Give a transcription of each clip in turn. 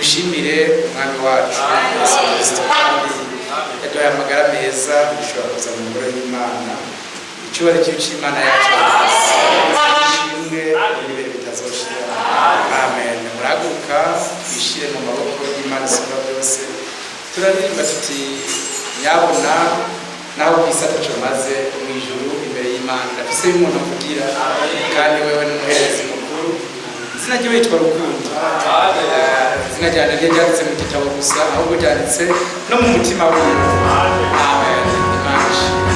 tumushimire umwami wacu Yesu Kristo kandi yaduhaye amagara meza dushobora kuza mu ngoro y'Imana. Icyubahiro cy'Imana yacu ishimwe n'ibihe bitazoshira. Amen. Muraguka twishire mu maboko y'Imana isumba byose. Turaririmba tuti nyabona naho kwisata cyo maze mu ijuru imbere y'Imana ndafise umuntu avugira kandi wewe n'umuherezi mukuru. Izina rye witwa Rukundo. Izina ryanjye ryanditse mu gitabo gusa ahubwo ryanditse no mu mutima wiwe. Amen. Imana ishimwe.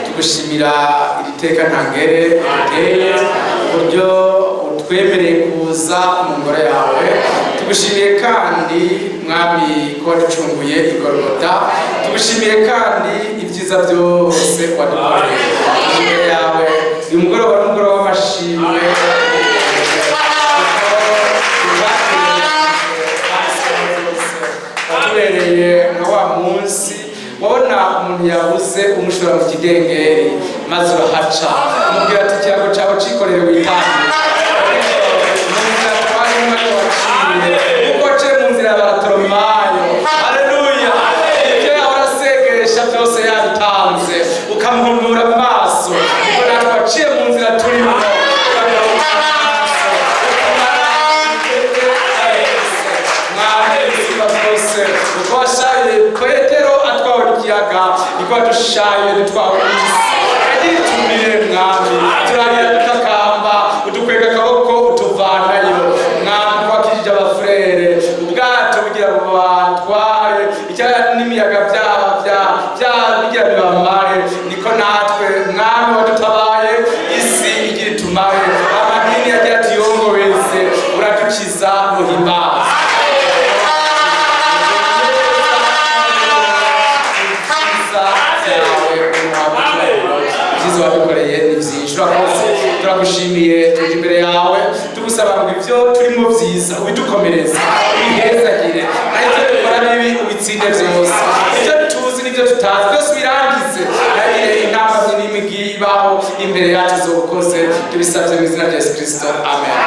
tugushimira iteka ntangere uteye uburyo utwemereye kuza mu ngoro yawe. Tugushimiye kandi mwami ko waducunguye igorogota. Tugushimiye kandi byiza byose wadukoreye imbere yawe uyu mugoroba n'umugoroba w'amashimwe watubereye nka wa munsi wabona umuntu yabuze umushora mu kidengeri maze urahaca umubwira ati ikirango cyawe cikorere witahire uko ce mu nzira ya Bartolomayo. Haleluya! ibyo yahora asegesha byose yabitanze ukamuhumura amaso ubwo natwe waciye mu nzira turimo uko washaye Petero atwawe n'ikiyaga niko wadushaye dutwawe n'isi yagitumire mwami turarira dutakamba udukwega akaboko utuvanayo mwami twakijije abafurere ubwato bugira bubatware icyaya n'imiyaga byaba bigira bibamare niko natwe mwami wadutabaye isi igira itumare amadini yagira ati yongobeze uradukiza muhimbaza wadukoreye ni byinshi urakoze turagushimiye tuje imbere yawe tugusaba ngo ibyo turimo byiza ubidukomereze ubihezagire naho ibyo dukora bibi ubitsinde byose ibyo tuzi n'ibyo tutazi byose ubirangize nagire intambwe n'imigi ibaho imbere yacu zobukoze tubisabye mu izina rya Yesu Kristo amen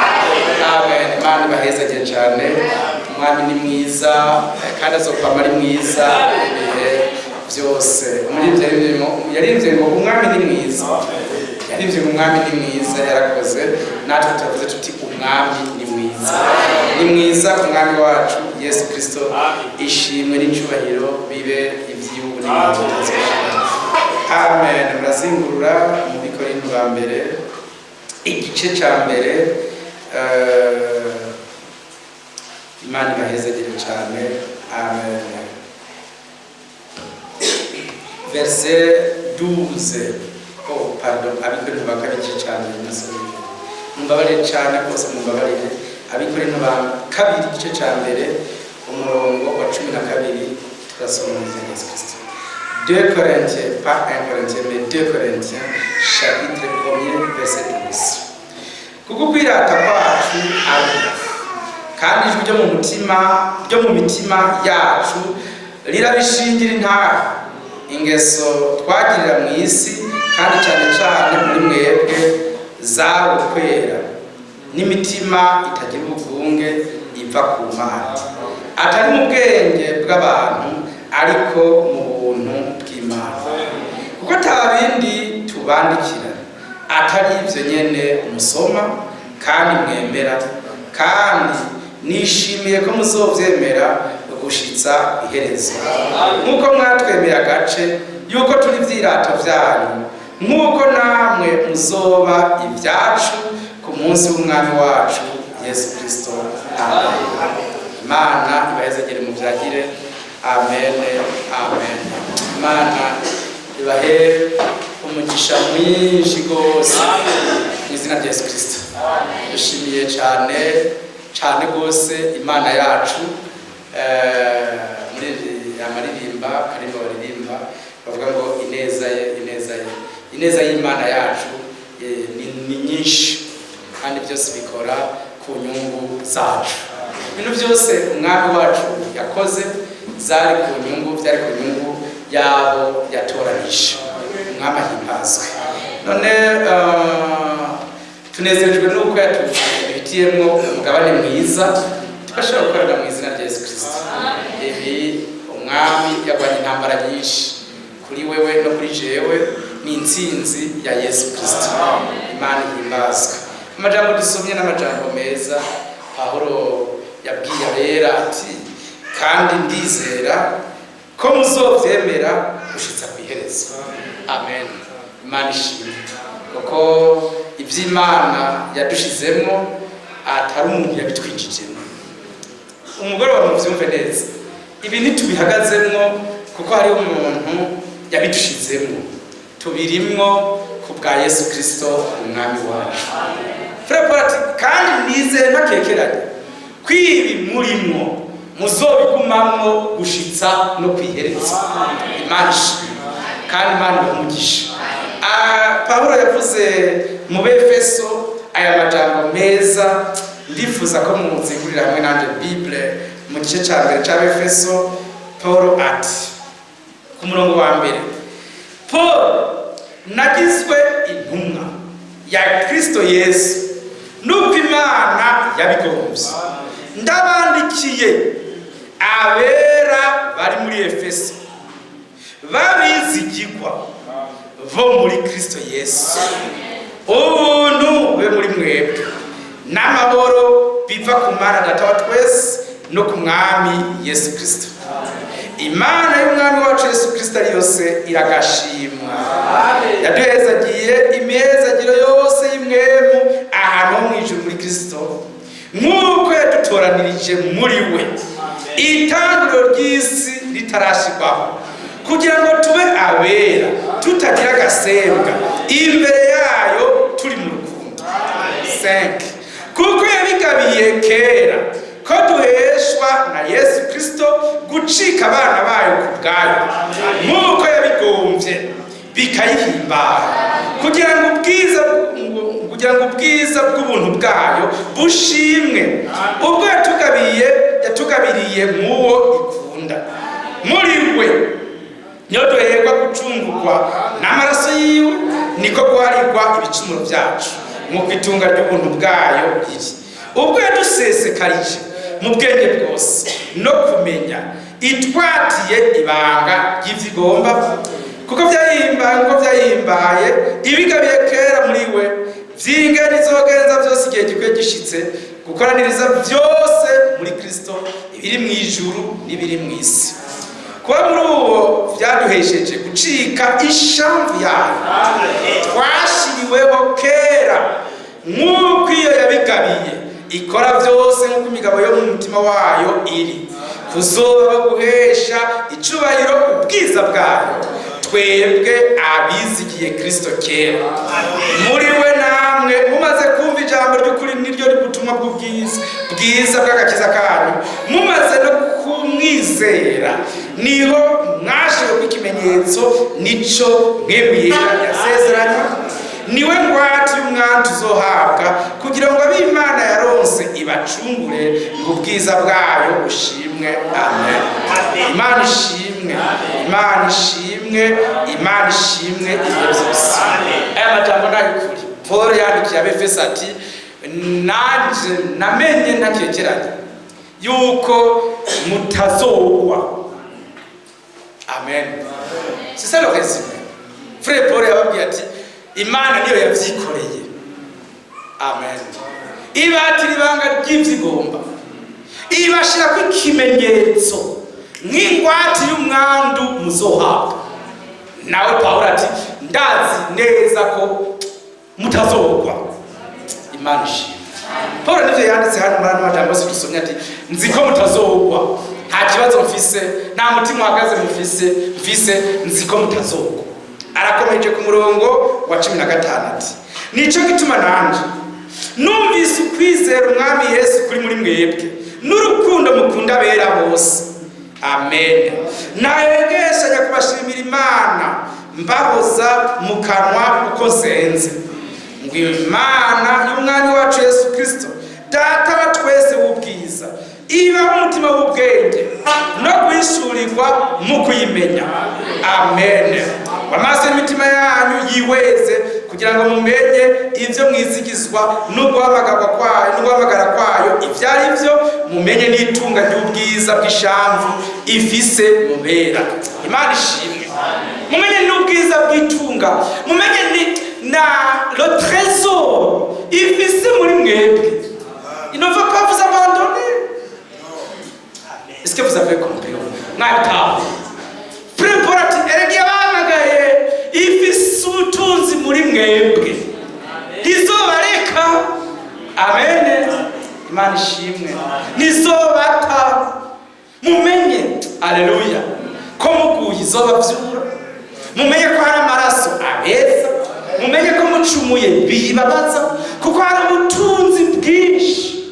amen. Imana ibahezagire cyane umwami ni mwiza kandi azokwama ari mwiza ibihe byose. Yaririmbye ngo umwami ni mwiza, yaririmbye ngo umwami ni mwiza, yarakoze natwe turavuze tuti umwami ni mwiza, ni mwiza umwami wacu Yesu Kristo. Ishimwe n'icyubahiro bibe iby'igihugu n'ibintu. Amen. Murazingurura mu Bikorinto ba mbere igice cya mbere. Imana ibahezagire cyane. Amen. Verset 12. Oh, pardon. Abikorinto ba kabiri igice cya mbere nasomye. Mumbabarire cyane rwose, mumbabarire. Abikorinto ba kabiri igice cya mbere umurongo wa 12 turasoma mu Yesu Kristo. 2 Corinthiens, pas 1 Corinthiens, mais 2 Corinthiens, chapitre 1er, verset 12. Kuko kwirata kwacu ari kandi ijwi ryo mu mitima yacu rirabishingira intara ingeso twagirira mu isi, kandi cyane cyane muri mwebwe zari ukwera n'imitima itagira ubwunge iva ku Mana, atari mu bwenge bw'abantu ariko mu buntu bw'Imana. Kuko atabindi tubandikira atari ibyo nyene umusoma kandi mwemera, kandi nishimiye ko muzovyemera gushitsa iherezo, nk'uko mwatwemera agace yuko turi vyirato vyanyu, nk'uko namwe muzoba ibyacu ku munsi w'umwami wacu Yesu Kristo. Amen. Imana ibahezagire mu vyagire. Amen. Amen. Imana ibahe umugisha mwinshi gose mu izina rya Yesu Kristo. Dushimiye cyane cyane gose Imana yacu. Muri amaririmba karimba baririmba bavuga ngo ineza y'Imana yacu ni nyinshi, kandi byose bikora ku nyungu zacu. Ibintu byose umwami wacu yakoze byari ku nyungu yabo yatoranije. Umwami ahimbazwe. None tunezerejwe n'uko yatubitiyemo umugabane mwiza tugashobora gukorera mu izina rya Yesu Kristo. Ibi umwami yagwanye intambara nyinshi kuri wewe no kuri jewe, ni intsinzi ya Yesu Kristo. Imana ihimbazwe. Amajambo dusomye n'amajambo meza Pawulo yabwiye abera ati kandi ndizera ko muzovyemera gushitsa ku iherezo. Amen. Imana ishimwe kuko iby'Imana yadushizemo atari umuntu yabitwinjijemo. Umugoroba muvyumve neza, ibi ntitubihagazemwo kuko hari umuntu yabidushizemo, tubirimwo ku bwa Yesu Kristo umwami wacu. Kandi nizeye ntakekeranye kwibi murimwo muzobigumamwo gushitsa no kwihereza. Imana ishimwe. kandi Imana umugisha. Pawulo yavuze mu Befeso aya majambo meza, ndifuza ko muzigurira hamwe nanje Bible mu gice cya mbere cya Befeso. Pawulo ati ku murongo wa mbere, Paul nagizwe intumwa ya Kristo Yesu nuko Imana yabigombye, ndabandikiye abera bari muri Efeso babizigirwa bo muri Kristo Yesu, ubuntu bube muri mwebwe n'amahoro biva ku Mana Data wa twese no ku Mwami Yesu Kristo. Imana y'Umwami wacu Yesu Kristo ari yose iragashimwa, yaduhezagiye imihezagiro yose y'imwemu ahantu ho mu ijuru muri Kristo, nk'uko yadutoranirije muri we itangiriro ry'isi ritarashirwaho, kugira ngo tube abera tutagira agasembwa imbere yayo turi mu rukundo. 5 kuko yabigabiye kera ko duheshwa na Yesu Kristo gucika abana bayo ku bwayo, nk'uko yabigombye bikayihimbara, kugira ngo ubwiza bw'ubuntu bwayo bushimwe ubwo yatugabiriye muwo ikunda. Muri we niyo duherwa gucungurwa n'amaraso yiwe, niko guharirwa ibicumuro byacu nk'uko itunga ry'ubuntu bwayo riri, ubwo yadusesekarije mu bwenge bwose no kumenya, itwatiye ibanga ry'ivyigomba, kuko vyayihimbaye ibigabiye kera muri we, vyingana izogenza vyose igihe gikwiye gishitse, gukoraniriza vyose muri Kristo, ibiri mu ijuru n'ibiri mu isi. Kuba muri uwo vyaduhesheje gucika ishamvu yayo twashiriweho kera, nk'uko iyo yabigabiye ikora vyose nk'uko imigabo yo mu mutima wayo iri, kuzoba guhesha icubahiro ubwiza bwayo twebwe abizigiye Kristo kera. Muri we namwe mumaze kumva ijambo ry'ukuri niryo ributumwa bwiza bw'agakiza kanyu, mumaze no kumwizera, niho mwashiwe ikimenyetso nico mwebwe yasezeranye, niwe ngwate y'umwana tuzohabwa, kugira ngo ab'Imana yaronse ibacungure ngo ubwiza bwayo bushimwe. Amen. Imana ishimwe, Imana ishimwe, Imana ishimwe ibihe byose. Aya majambo n'ay'ukuri Paul yandikiye Abefeso ati, nanje namenye ntakekeranye yuko mutazogwa. Amen. C'est ça le résumé. Frère Paul yababwiye ati, Imana niyo yavyikoreye. Amen. Ibatira ibanga ry'ivyigomba, ibashira ko ikimenyetso nk'ingwate y'umwandu muzohabwa. Nawe Pawulo ati, ndazi neza ko mutazogwa. Imana ishimwe. Paul nivyo yanditse hano muri amajambo yose dusomye ati, nzi ko mutazogwa, nta kibazo mfise, nta mutima uhagaze mfise, nzi ko mutazogwa. Arakomeje ku murongo wa 15 ati, nico gituma nanje numvise ukwizera Umwami Yesu kuri muri mwebwe n'urukundo mukunda abera bose. Amen. Nayegeshanya kubashimira Imana mbahoza mu kanwa uko nsenze, ngo Imana y'Umwami wacu Yesu Kristo Data wa twese w'ubwiza iba umutima w'ubwenge no kwishurirwa mu kuyimenya. Amen. Wamaze imitima yanyu yiweze kugira ngo mumenye ivyo mwizigizwa n'uguhamagara kwayo ivyari vyo, mumenye n'itunga ry'ubwiza bw'ishamvu ifise mubera. Imana ishimwe. Mumenye n'ubwiza bw'itunga, mumenye na le trésor ifise muri mwebwe. Il ne veut pas vous abandonner. Est-ce que vous avez compris? Mwabitaho. Preparati erege abamagaye ifise ubutunzi muri mwebwe izobareka. Amen. Imana ishimwe. Nizobata mumenye, haleluya, ko muguye izobavyura, mumenye ko hari amaraso abeza, mumenye ko mucumuye bibabaza, kuko hari ubutunzi bwinshi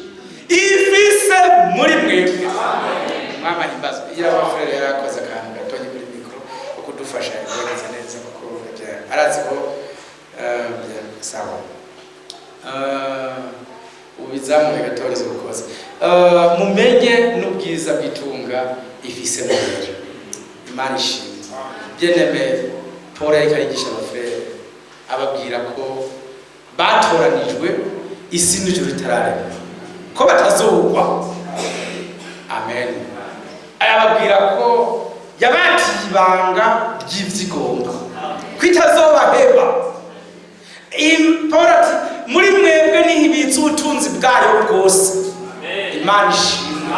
ifise muri mwebwe. Mama himbaza ira abafrere yarakoze akantu gatonye kuri mikro ukudufasha kugereza neza. arazi ko sawa ubizamure gatoreze ukoze mumenye n'ubwiza bw'itunga ifise mu rero Imana ishimwe bien-aimé Paul ariko arigisha abafrere ababwira ko batoranijwe isi n'ijuru ritararemwa ko batazogwa amen ayababwira ko yabatiye ibanga ry'ivyigomba kwitazobaheba important muri mwebwe nihibitse ubutunzi bwayo bwose Imana ishimwe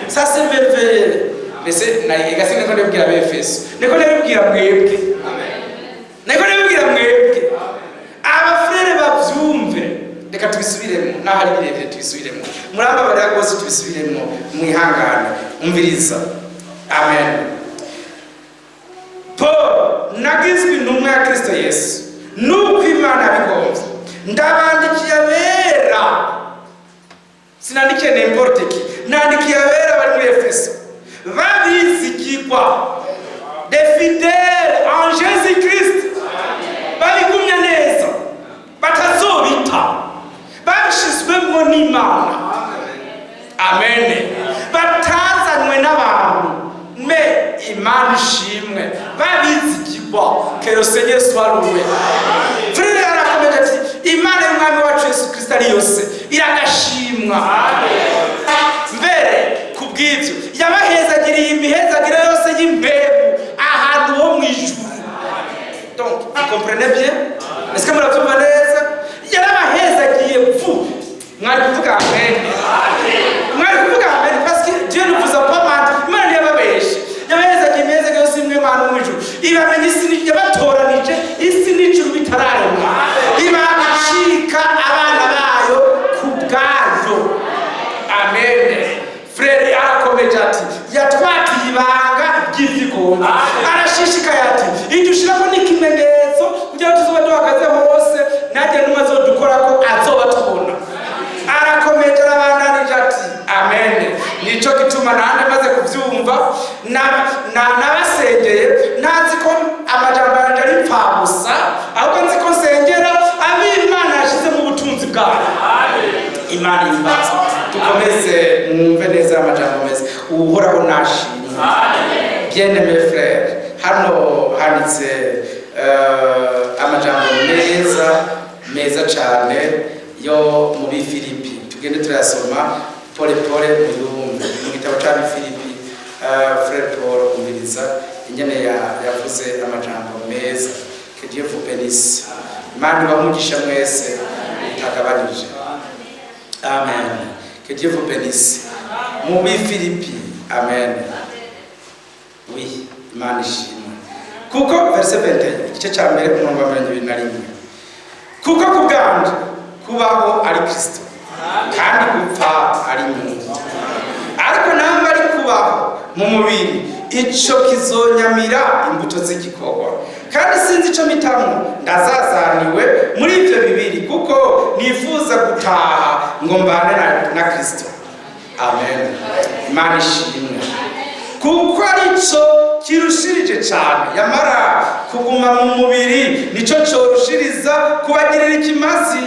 ça c'est merveilleux mbese nayigase niko ndabwira abefeso niko ndabwira mwebwe niko ndabwira mwebwe abafrere bavyumve reka tubisubiremo n'ahari birebire tubisubiremo murambabarira rwose tubisubiremo mwihangane umviriza amen Paul nagizwe intumwa ya Kristo Yesu nuko Imana yabigomvye ndabandikiye abera sinandikiye n'importe qui nandikiye abera bari muri Efeso babizigirwa des fidèles en Jésus-Christ babigumya neza batazobita babishizwemo n'Imana amen batazanywe n'abantu me Imana ishimwe babizigirwa que le Seigneur soit loué frère arakomeje ati Imana y'umwami wacu Yesu Kristo ari yose iragashimwa mbere kubw'ivyo yabahezagiriye imihezagire yose y'impebu ahantu ho mw'ijuru donc vous comprenez bien est-ce que muravyumva neza yarabahezagiye vu mwari kuvuga amen mwari kuvuga amen parce que Dieu ne vous a pas menti Imana ntiyababeshe yabahezagiye imihezagire yose imwe ahantu ho mw'ijuru ibamenye isi yabatoranije isi n'ijuru bitararemwa ibacika abana bayo ku bwayo amen frere arakomeje ati yatwatiye ibanga ry'ivyigomba arashishikaye ati idushirako n'ikimenyetso kugira tuzoba duhagaze hose najye numa azodukora ko azoba tubona arakomeje arabandanije ati amen nico gituma nande maze kuvyumva nabasengeye ntazi ko amajambo yanje ari mpfabusa ahubwo nzi ko nsengera ab'Imana yashize mu butunzi bwayo Imana imbaza tukomeze mwumve neza amajambo meza uhoraho nashimwe bien-aimé frère hano handitse amajambo meza cyane yo mu bifilipi tugende turasoma pole mu gitabo cya bifilipi frère Paul umviriza ingene yavuze amajambo meza que Dieu vous bénisse Imana bamugisha mwese agabanije amen que Dieu vous bénisse mu bifilipi amen oui Imana ishimwe kuko verset 21 igice cya mbere umurongo wa 21 kuko kubwanje kubaho ari Kristo kandi gupfa ari Mungu ariko namba ari kubaho mu mubiri ico kizonyamira imbuto z'igikorwa kandi sinzi ico mitamwo ndazazaniwe muri ivyo bibiri kuko nifuza gutaha ngo mbane na Kristo amen Imana ishimwe kuko arico kirushirije cyane yamara kuguma mu mubiri nico cyorushiriza kubagirira ikimazi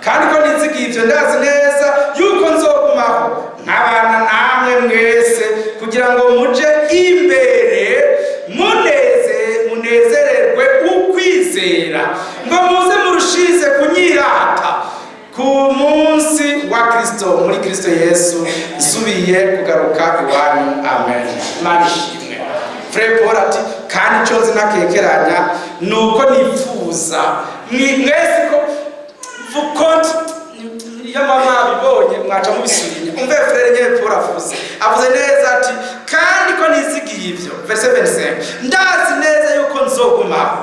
kandi ko nizigiye ivyo ndazi neza yuko nzogumaho nk'abana namwe mwese kugira ngo muje imbere munezererwe ukwizera ngo muze murushirize kunyirata ku munsi wa Kristo muri Kristo Yesu isubiye kugaruka iwanyu amen Imana ishimwe frère Paul ati kandi cyoze nakekeranya nuko nifuza mwese ko vukonti ya mama bibonye mwaca mubisubinya umve frère nyene Paul avuze neza ati kandi ko nizigiye ivyo verset 25 ndazi neza yuko nzogumaho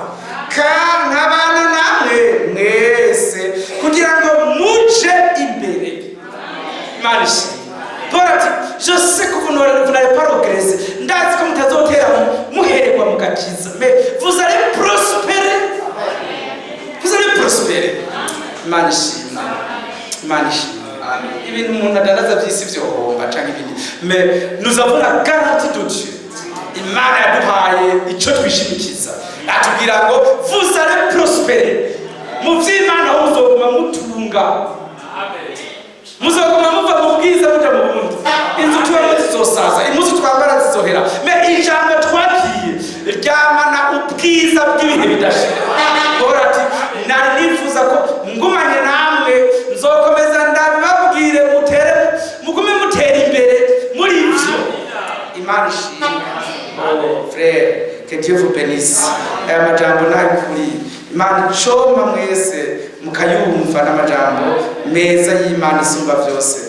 nk'abana namwe mwese kugira ngo muje imbere Imana ishimwe Paul ati je sais que vous n'allez pas progresser ndazi ko mutazotera muhererwa mu gakiza mais vous allez prospérer Imana ishimwe ibintu umuntu adanaza by'isi vyohomba canke ibindi mais nous avons la garantie de Dieu Imana yaduhaye ico twishimikiza atubwira ngo vous allez prospere mu vy'Imana aho muzoguma mutunga muzoguma muva mu bwiza muja mu bundi inzu tubamo zizosaza impuzu twambara zizohera me ijambo twagiye ryamana ubwiza bw'ibihe bidashira kora ati nari nifuza ko ngumanye namwe nzokomeza ndababwire mugume mutera imbere muri ivyo Imana ishimwe frère que Dieu vous bénisse aya majambo nayo kuri Imana icoma mwese mukayumva n'amajambo meza y'Imana isumba vyose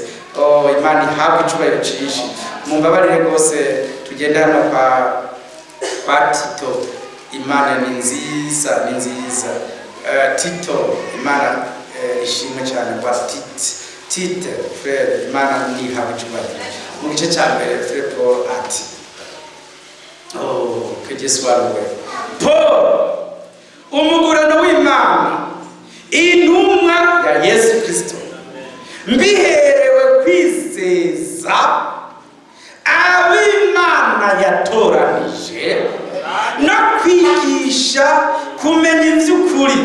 Imana ihabwe icubahiro cinshi mumbabarire rwose tugendana kwa Tito Imana ni nziza Tito Imana ishimwe cyane kwa Tite frère Imana nihabwe icubahiro mu gice cya mbere frère Paul ati que Dieu soit loué Paul umugurano w'Imana intumwa ya Yesu Kristo mbiherewe kwizeza ab'Imana yatoranije no kwigisha kumenya ivy'ukuri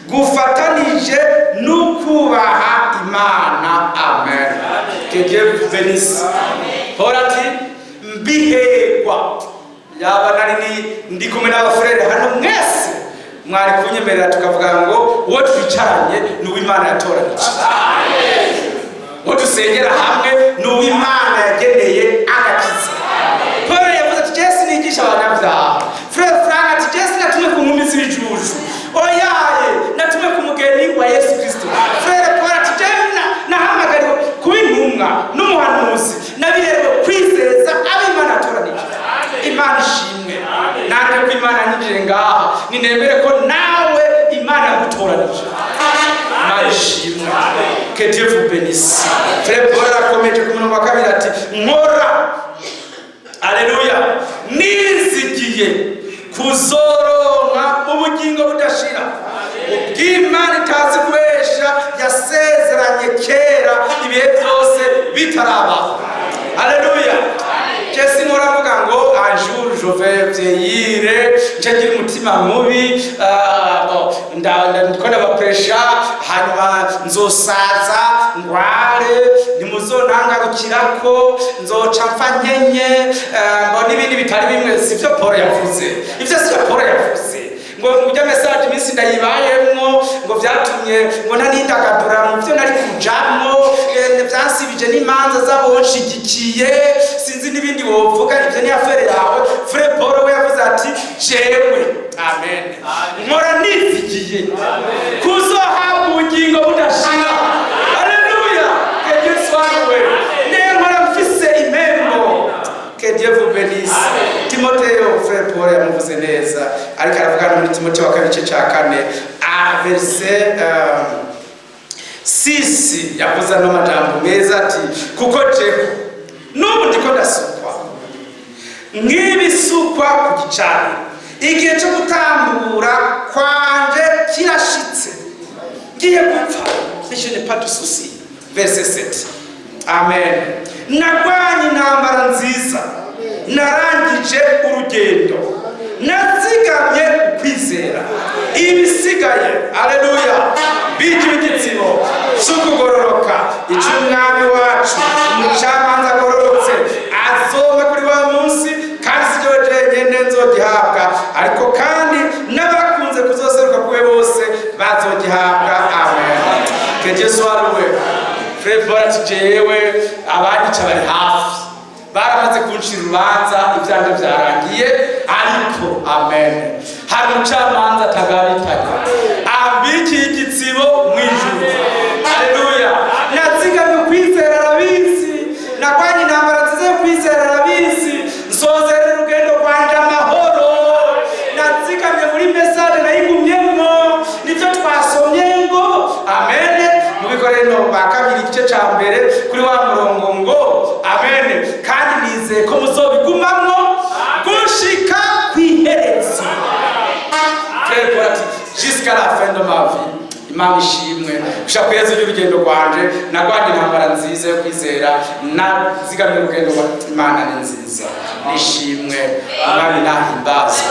gufatanije n'ukubaha Imana amen que Dieu vous bénisse Paul ati mbiherwa yaba nari ndi kumwe n'abafrere hano mwese mwari kunyemerera tukavuga ngo uwo twicaranye ni uw'Imana yatoranije uwo dusengera hamwe ni uw'Imana yageneye agakiza Paul yavuze ati Yesu nigisha abanyabyaha frere Frank ati Yesu natumwe ku nkumi z'ibijuju oyaye natumwe ku mugeni wa Yesu Kristo frere Paul ati nahamagariwe kuba intumwa n'umuhanuzi nabiherewe kwizeza ab'Imana yatoranije Imana ishimwe nanjye ko Imana nyinjire ngaha ninemere ko nawe Imana yagutoranije Imana ishimwe que Dieu vous bénisse frère Paul akomeje ku murongo wa kabiri ati nkora alleluia nizigiye kuzoronka ubugingo budashira ubw'Imana itazi kubesha yasezeranye kera ibihe byose bitarabaho alleluia Jesi moravuga ngo un jour je vais vieillir ngira umutima mubi ndikona bapresha hanyuma nzosaza ngware nimuzonangarukirako nzoca mfa nkenye ngo n'ibindi bitari bimwe sivyo Paul yavuze ivyo sivyo Paul yavuze ngo ujya message iminsi ndayibayemwo ngo vyatumye ngo nanidagadura mu byo nari kujamwo byansibije n'imanza z'abonshigikiye sinzi n'ibindi wovuga ivyo ni afere yawe frère Paul we yavuze ati jewe amen nkora nizigiye kuzohabwa ubugingo budashira alleluia que Dieu soit loué nkora mfise impembo que Dieu vous bénisse Timotheo frère Paul yamuvuze neza ariko aravuga muri Timotheo wa kabiri cya 4 a verset 6 yavuze n'amajambo meza ati kuko jewe n'ubu ndiko ndasukwa nk'ibisukwa ku gicaniro igihe cyo gutambura kwanje kirashitse ngiye gupfa je n'ai pas de souci verset 7 amen nagwanye intambara nziza narangije urugendo nazigamye kwizera ibisigaye alleluia bijigitsimo sukugororoka icumwami wacu umucamanza agororotse azoma kuri wa munsi kandi sijoje nyene nzogihabwa ariko kandi n'abakunze kuzoseruka kuwe bose bazogihabwa amen que Dieu soit loué frère Paul jewe abanyica bari hafi baramaze kunshira urubanza ivyanje vyarangiye ariko amen hari umucamanza atagaritanya ambiki igitsibo mwijuru alleluia nazigamye kwizera arabizi nagwanye intambara nziza yo kwizera arabizi nsozera urugendo rwanje amahoro nazigamye muri message nayigumyemo nivyo twasomye ngo amen mubikoreno ba kabiri igice ca mbere kuri wa murongo ngo amen kandi nizeye ko muzobigumamwo gushika kwiherezo jusqu'à la fin de ma vie Imana ishimwe gushaka kweza urugendo rwanje nagwanye intambara nziza yo kwizera nazigamye urugendo rwa Imana ni nziza nishimwe Imana nahimbazwe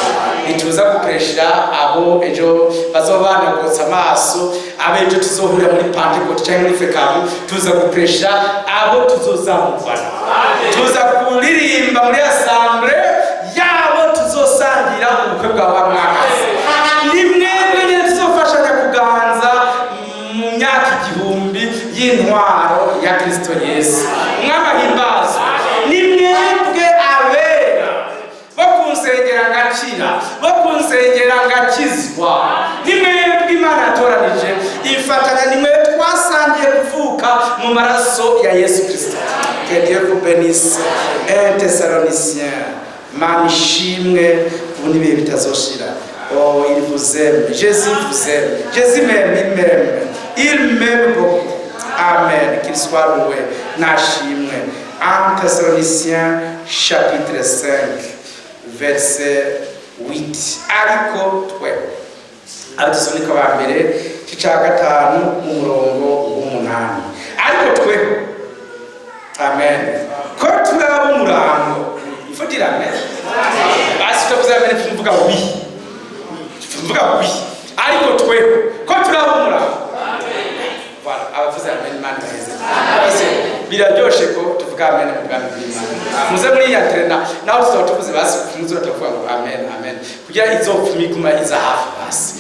nituza gupreshira abo ejo bazobanagotsa amaso abejo tuzohurira muri Pentecote cyangwa muri Fekabu tuza gupreshira abo tuzozamukwana tuza kuririmba muri assemble yabo tuzosangira ubukwe bwa wa mwaka nimwebwe nyine tuzofashanya kuganza mu myaka 1000 y'intwaro ya Kristo Yesu mwabahimbaza nimwebwe abera bo kunsengera ngakira bo kunsengera ngakizwa nimwebwe Imana yatoranije ifatanya nimwe twasangiye kuvuka mu maraso ya Yesu Kristo. Que Dieu vous bénisse. 1 Thessaloniciens manishimwe ubundi bihe bitazoshira. Oh, il vous aime. Jésus vous aime. Jésus m'aime, il m'aime. Il m'aime beaucoup. Amen. Qu'il soit loué. Nashimwe. 1 Thessaloniciens chapitre 5 verset 8. Ariko twe Abatesalonike ba mbere cya 5 mu murongo w'umunani. Ariko twe amen. Ko turaba umurango. Ifutira amen. Basi tuzamene tuvuga wi. Tuvuga wi. Ariko twe ko turaba umurango. Voilà, abavuze amen Imana heze. Basi biraryoshe ko tuvuga amen mu bwami bw'Imana. Muze muri ya trena naho tuzotuvuze basi muzo tuvuga ngo amen amen. Kugira izopfumi kuma iza hafi basi.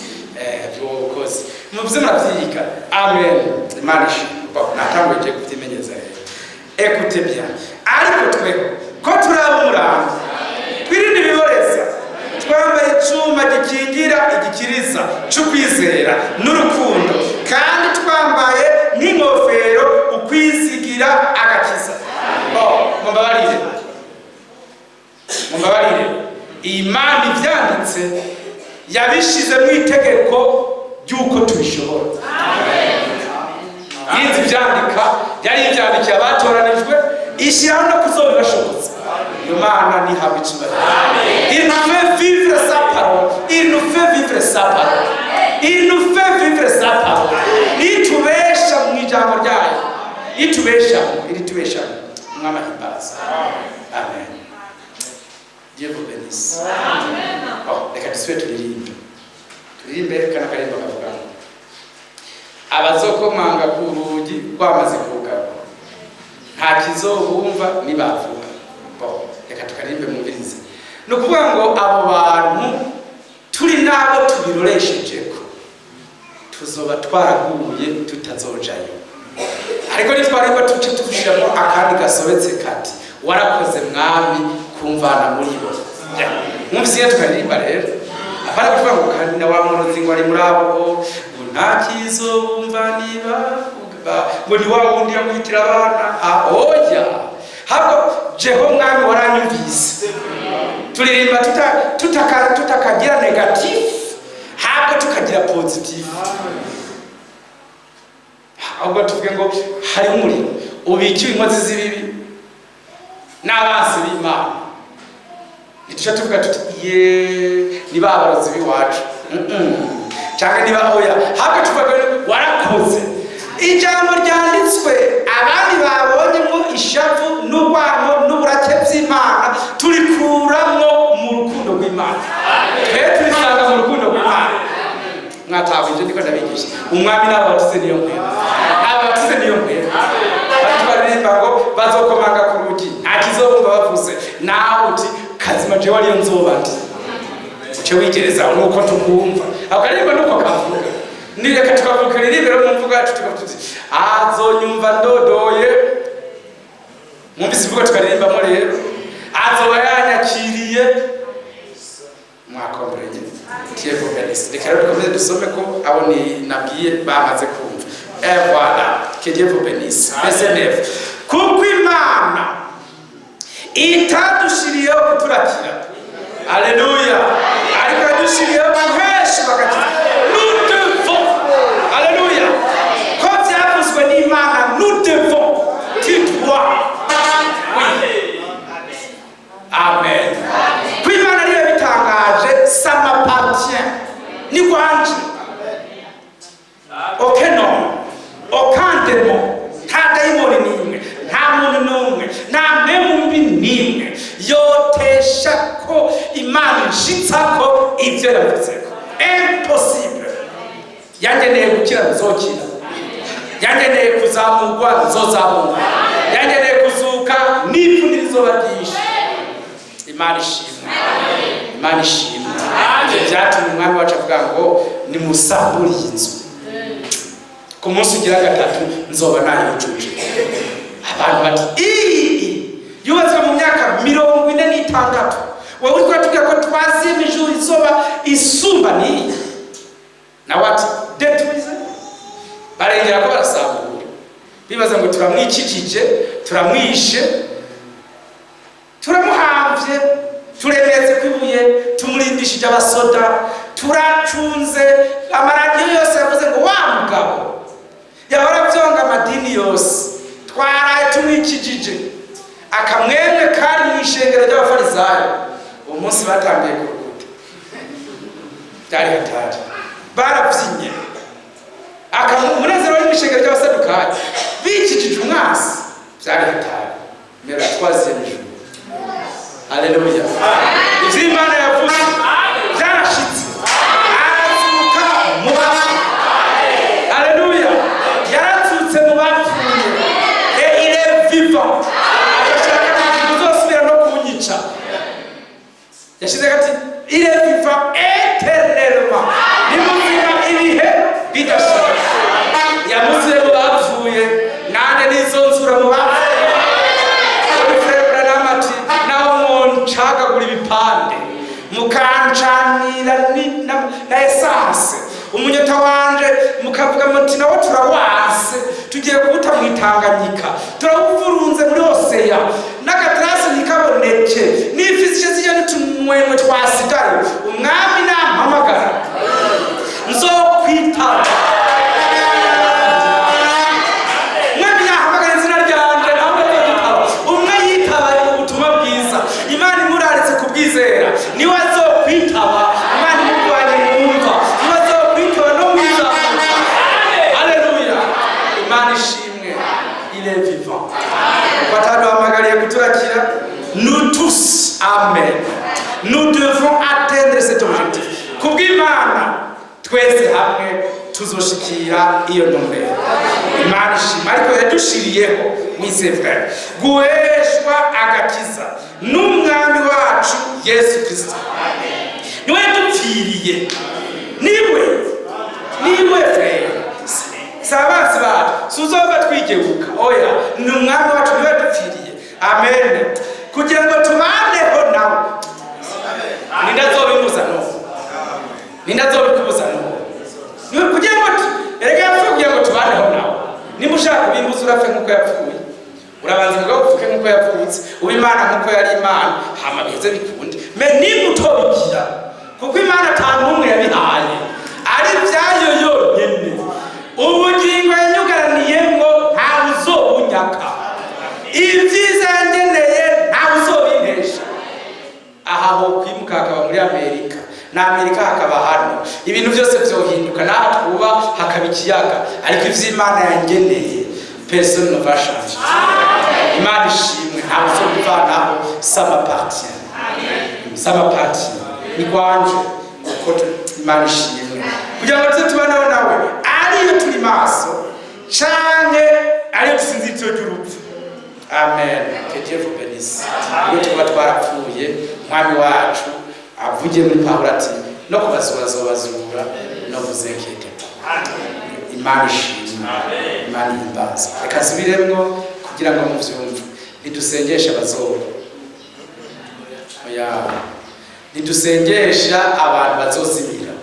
Byokoze. Muvuze muravyika. Amen. Imana ishimwe. Natangwe kuvyimenyeza rero. Écoutez bien. Ariko twe ko turaba umurango. Twirinde ibiboreza. Twambaye icuma gikingira igikiriza cy'ukwizera n'urukundo kandi twambaye n'ingofero ukwizigira agakiza. Mumbabarire Imana ivyanditse yabishize mu itegeko ry'uko tubishobora. Inzi vyandika yari ivyandikiye abatoranijwe ishyiraho no kuzobibashobotsa. Imana ni habicuma. Il nous fait vivre sa parole. Il nous fait vivre sa parole. Il nous fait vivre sa parole. Itubesha mu ijambo ryayo. Itubesha. Mwama himbaza. Amen. Dieu vous bénisse. Amen. Oh, reka dusubire turirimbe. Turirimbe kana karimba kavuga. Abazokomanga ku rugi rwamaze kugaba. Nta kizobumva nibavuga. Reka tukarimbe mubirize. Nukuvuga ngo abo bantu turi nabo tubiroreshejeko tuzoba twaraguye tutazojayo. Ariko nitwarimba tuce tuvushiramo akandi gasobetse kati warakoze mwami kumvana muri bo. Mwumvise tukaririmba rero. Afara kuvuga ngo kandi na wa murozi ngo ari muri abo nta kizobumva nibavuga ngo ni wa wundi yamuhitira abana. Oya. Hako Jeho mwami waranyumvise. Turirimba tutakagira negative hako tukagira positive. Ahubwo tuvuge ngo hari umuriro ubikiwe inkozi z'ibibi n'abansi b'Imana. Nituca tuvuga tuti ye ni babarozi biwacu. Cyangwa niba oya hako tuvuga warakoze. Ijambo ryanditswe abandi babonyemo ishavu n'urwano n'uburake by'Imana turikuramwo mu rukundo rw'Imana. Twe turisanga mu rukundo rw'Imana. Mwatawije ndiko ndabigisha. Umwami n'abatuze niyo mpera. Abatuze niyo mpera. Batwaririmba ngo bazokomanga ku rugi. Akizobumva bavuze nawe uti kazima je wari nzoba ndi. Uce wigereza nuko tukumva. Akaririmba nuko kavuga. Nireka tukavuga rero mu mvuga yacu tukavuga azonyumva ndodoye mwumvise ivuga tukaririmba mo rero azoba yanyakiriye mwakombreye Dieu vous bénisse. Reka rero dukomeze dusome ko abo ni nabwiye bamaze kumva. Voilà, que Dieu vous bénisse. Verset 9. Kuko Imana itadushiriyeho kuturakira. Alléluia. Ariko yadushiriyeho benshi bagakira. Nous devons, tu dois. Oui. Amen. Puis Imana niyo bitangaje ça m'appartient. Ni kwanje. yangeneye gukira nzokira, yangeneye kuzamurwa nzozamurwa, yangeneye kuzuka n'ipfu ntirizoba ryinshi. Imana ishimwe, Imana ishimwe. Byatumye umwami wacu avuga ngo nimusambure iyi nzu, ku munsi ugira gatatu nzoba nayicuje. Abantu bati yubatswe mu myaka 46, wowe uriko tuvuga ko twazima ijuru izoba isumba niyi, nawe ati detwize. Barengera ko barasambura, bibaza ngo turamwikijije, turamwishe, turamuhamvye, turemetse kwibuye, tumurindishije abasoda, turacunze amaradiyo yose yavuze ngo wa mugabo yahora byonga amadini yose, twaraye tumwikijije. Akamwemwe kari mu ishengero ry'abafarisayo, uwo munsi batambiye ku rukuta, byari hatari, barabyinye. Umunezero wari mu ishengero ry'abasadukayo, bikijije umwasi, byari hatari. Mbere twaziye ijuru. Haleluya. Ivyo Imana yavuze byarashitse, arazuka mu bapfuye. Haleluya. Yarazutse mu bapfuye, il est vivant. Yashize ati il est vivant éternellement, ni muzima ibihe bidashira. Yamuzuye mu bapfuye, nande nizonzura mu bapfuye. Ubifrebura n'amati naho muncagagura ibipande, mukancanira na essence umunyota wanje, mukavuga muti nawo turawase, tugiye kubuta mwitanganyika, turawuvurunze muri Oseya, n'agatrasi ntikaboneke, n'ifishe zijya nitumwemwe twasigaye. Umwami nampamagara nzokwitaba. Umwami yahamagara izina ryanje, nawe nzogitaba. Umwe yitaba ubutumwa bwiza, Imana imuraritse kubwizera, niwe azokwitaba. Imana imurwanye mwumva, niwe azokwitaba no mwiza. Haleluya. Imana ishimwe, il est vivant. Bataduhamagariye kuturakira. Nous tous, amen, nous devons atteindre cet objectif. Kubw'Imana twese hamwe tuzoshikira iyo ntumbero. Imana ishimwe, ariko yadushiriyeho w'isevre guheshwa agakiza n'umwami wacu Yesu Kristo. Niwe dupfiriye, niwe frere, sabansi bacu suzova twigebuka, oya ni umwami wacu niwe dupfiriye. Amen. Kugira ngo tubaneho nawe, nindazobimuza no, nindazobikubuza no. Niwe kugira ngo erega yapfuye kugira ngo tubaneho nawe. Niba ushaka kubimbuza urapfe nk'uko yapfuye, urabanza ngo upfuke nk'uko yapfutse, uba Imana nk'uko yari Imana, hama bize bikunde. Me niba utobigira, kuko Imana nta n'umwe yabihaye, ari byayo yonyene. Ubugingo yanyugaraniyemwo ntawe uzobunyaka, ibyiza yangeneye ntawe uzobintesha. Aha ho kwimuka hakaba muri Amerika, na Amerika hakaba hano, ibintu byose byohinduka, naho twuba hakaba ikiyaga, ariko ivy'Imana yangeneye personne ne va changer. Imana ishimwe, ntawe uzobivanaho, ça m'appartient. Ça m'appartient, ni kwanje, kuko Imana ishimwe. Kugira ngo tuze tubanaho nawe, ariyo turi maso canke ariyo dusinziriye ry'urupfu. Amen. Que Dieu vous bénisse. Iyo tuba twarapfuye, mwami wacu avugiye muri Pawulo ati no kubazura no vuzekete. Imana ishimwe, Imana imbaza. Reka nsubiremwo kugira ngo muvyumve. Nidusengesha abazora, oya, nidusengesha abantu bazozimira.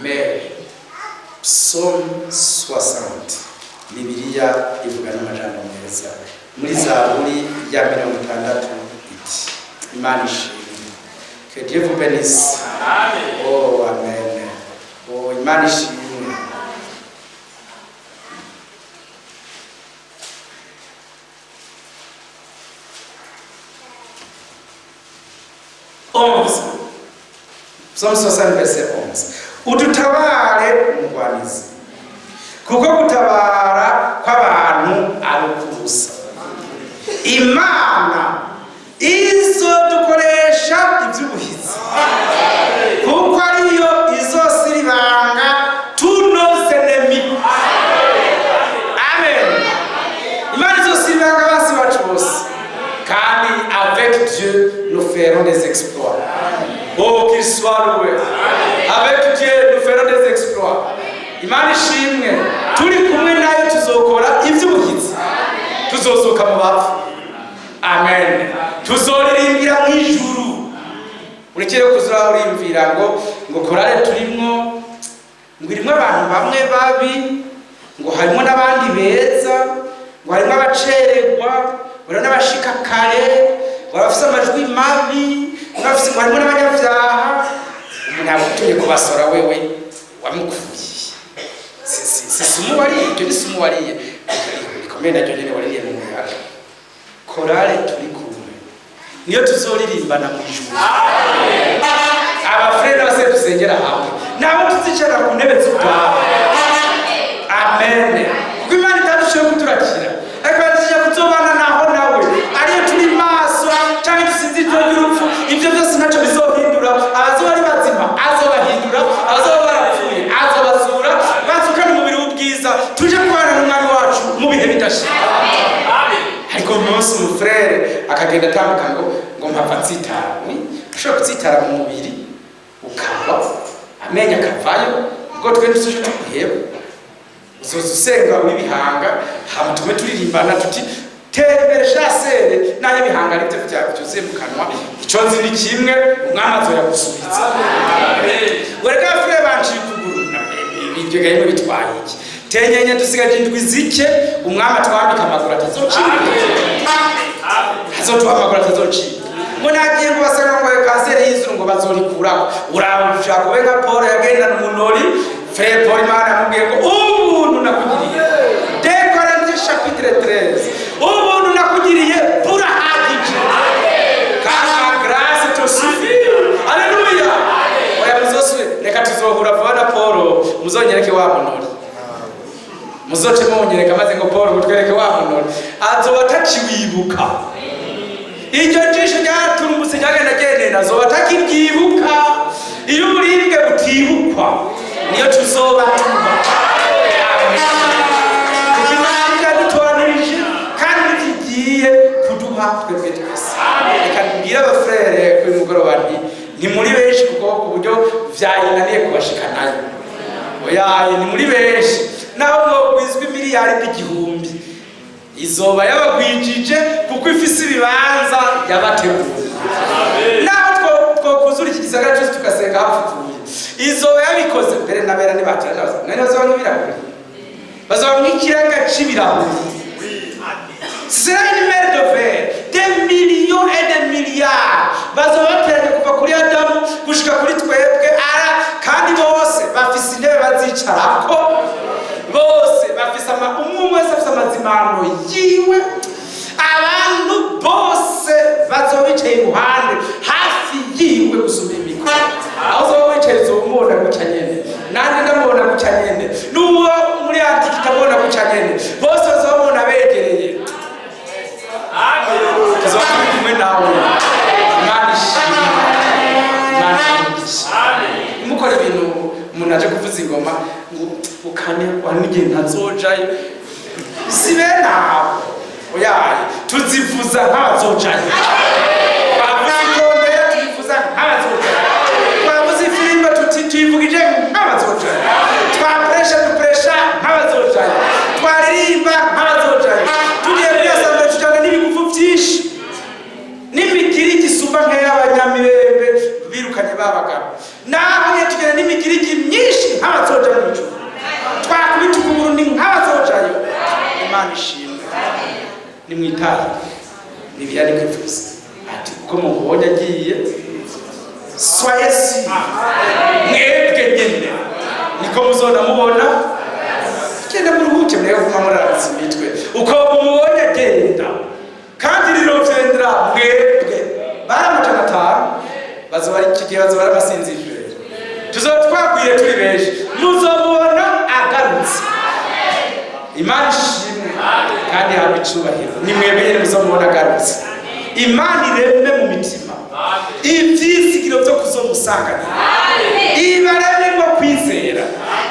Mais Psaume 60, Bibiliya ivuga n'amajambo meza. Muri Zaburi ya 60 iti Imana ishimwe. Que Dieu vous bénisse. Amen. Oh, amen. Oh, Imana ishimwe. Psalm 60 verset 11. Udutabare umugwanizi, kuko gutabara kw'abantu ari ukubusa. Imana izodukoresha iby'ubuhizi, kuko ariyo izosiribanga tuno des exploits. Oh, qu'il soit loué. Avec Dieu, nous ferons des exploits. Imana ishimwe, turi kumwe nayo tuzokora iby'ubuhizi. Tuzozuka mu bapfu. Amen. Tuzoririmbira mu ijuru. Urekere kuzura urimvira ngo korale turimwo, ngo irimo abantu bamwe babi, ngo harimo n'abandi beza, ngo harimo abacererwa, ngo n'abashika kare, ngo bafise amajwi mabi, ngo harimo n'abanyabyaha. Umuntu yagutumye kubasora wewe wamukuye. Si sumu wariye, ibyo ni sumu wariye. Bikomeye naryo nyene wariye mu muyaga. Korale turi kumwe niyo tuzoririmbana mu ijuru. Abafrere n'abasore dusengera hamwe nabo tuzicara ku ntebe z'ubwabo. Amen. Kuko Imana itadushoboye kuturakira, ariko yadushoboye kuzobana naho nawe ariyo turi maso cyangwa dusinziriye y'urupfu. Ibyo byose ntacyo bizohindura. Abazoba ari bazima azobahindura, abazoba barapfuye azobazura, bazukana umubiri w'ubwiza, tuje kubana n'umwami wacu mu bihe bidashira. Ariko umunsi umufrere akagenda atambuka ngo mpava nzitara. Ushobora kutsitara mu mubiri ukava amenya akavayo, ubwo twe ntituje tuguheba. Uzoza usenga w'ibihanga hama tume turirimbana tuti tera imbere shasere nayo ibihanga aribyo byuzuye mu kanwa. Icyo nzi ni kimwe, umwami azoyagusubiza. Wereka abafrere banciye ukuguru ibyo gahimwe bitwaye iki? Tenyenye dusigaje indwi zike, umwami atwambika amaguru atazocika. Azotuha amaguru atazocika. Ngo nagiye ngo basanga ngo kanseri y'izuru ngo bazorikuraho. Urabusha kubenga Paul yagenda n'umunori, Frère Paul Imana yamubwiye ngo ubuntu nakugiriye. Deux Corinthiens chapitre 13. Ubuntu nakugiriye burahagije. Car ma grâce te suffit. Alléluia. Oya muzoswe reka tuzohura vuba na Paul muzonyereke wa munori. Muzoce mwonyereka maze ngo Paul mutwereke wa munori. Azoba atakiwibuka. Iryo jisho ryaturumbutse ryagenda gendera azoba atakibyibuka. Iyo uburibwe butibukwa niyo tuzoba tuba. Kuko Imana yadutoranirije kandi igiye kuduha twebwe twese. Reka mbwire abafrere kuri mugoroba ni muri benshi kuko ku buryo vyayinaniye kubashikanayo. Oya ni muri benshi. Naho ngo gwizwe miliyari igihumbi izoba yabagwijije kuko ifise ibibanza yabateguye. Naho twokuzura iki gisagara cyose tugasenga hapfuye, izoba yabikoze mbere na bera nibatira nazo none bazoba n'ibirahuri, bazoba nk'ikiranga c'ibirahuri. C'est une mer de verre, des millions et des milliards bazoba bateranye kuva kuri Adamu gushika kuri twebwe kandi bose bafise intebe bazicarako, bose bafise umwe wese afise amazimano yiwe. Abantu bose bazoba bicaye iruhande hafi yiwe gusumba imikoro. Aho uzoba wicaye uzomubona gutya nyene, nandi ndamubona gutya nyene, n'uwo muri antiki utabona gutya nyene, bose bazobona begereye. Tuzoba turi kumwe nawe. Imana ishimwe. Imana ishimwe. Mukora ibintu umuntu aje kuvuza ingoma ngo ukane wanigiye ntazojayo. Sibe nawe. Oya tuzivuza nk'abazojayo. Bavuza ikondera tuzivuza nk'abazojayo. Bavuza ifirimba tuyivugije nk'abazojayo. Twapresha dupresha nk'abazojayo. Twaririmba nk'abazojayo. Tugiye kuyasanga tujyana n'ibigufu byinshi n'imigiri gisumba nk'iy'abanyamirembe birukanye babagabo. Naho tugenda n'imigirigi myinshi nk'abazoja mu ijuru. Twakubita ukuguru ni nk'abazojayo. Imana ishimwe. Nimwitaye Bibiliya ni kwifuza ati uko mubonye agiye soyez mwebwe nyene niko muzona mubona. Genda muruhuke mwe kuma murazi mitwe uko mubonye agenda kandi rirovyendera mwebwe baramutana taha bazoba ari kigihe bazoba arabasinzije. Tuzotwagwiye turi benshi muzobona agarutse. Imana ishimwe kandi haba icubahiro. Ni mwebwe nyene muzomubona agarutse. Imana ireme mu mitima ivyizigiro vyo kuzomusanganira, ibarememo kwizera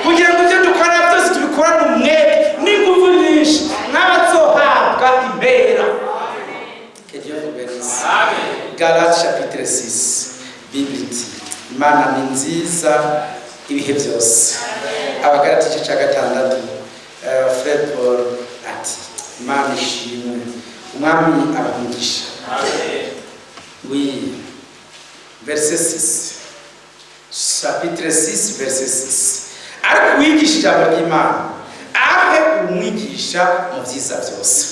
kugira ngo ivyo dukora byose tubikorane umwete n'inguvu nyinshi nk'abazohabwa impera. Que Dieu vous bénisse. Galates chapitre 6. byose. Abagalati igice cya 6 Fred Paul ati Imana ishimwe umwami abamugisha. Oui, verset 6 chapitre 6 verset 6 ariko wigisha ijambo ry'Imana abe umwigisha mu byiza byose.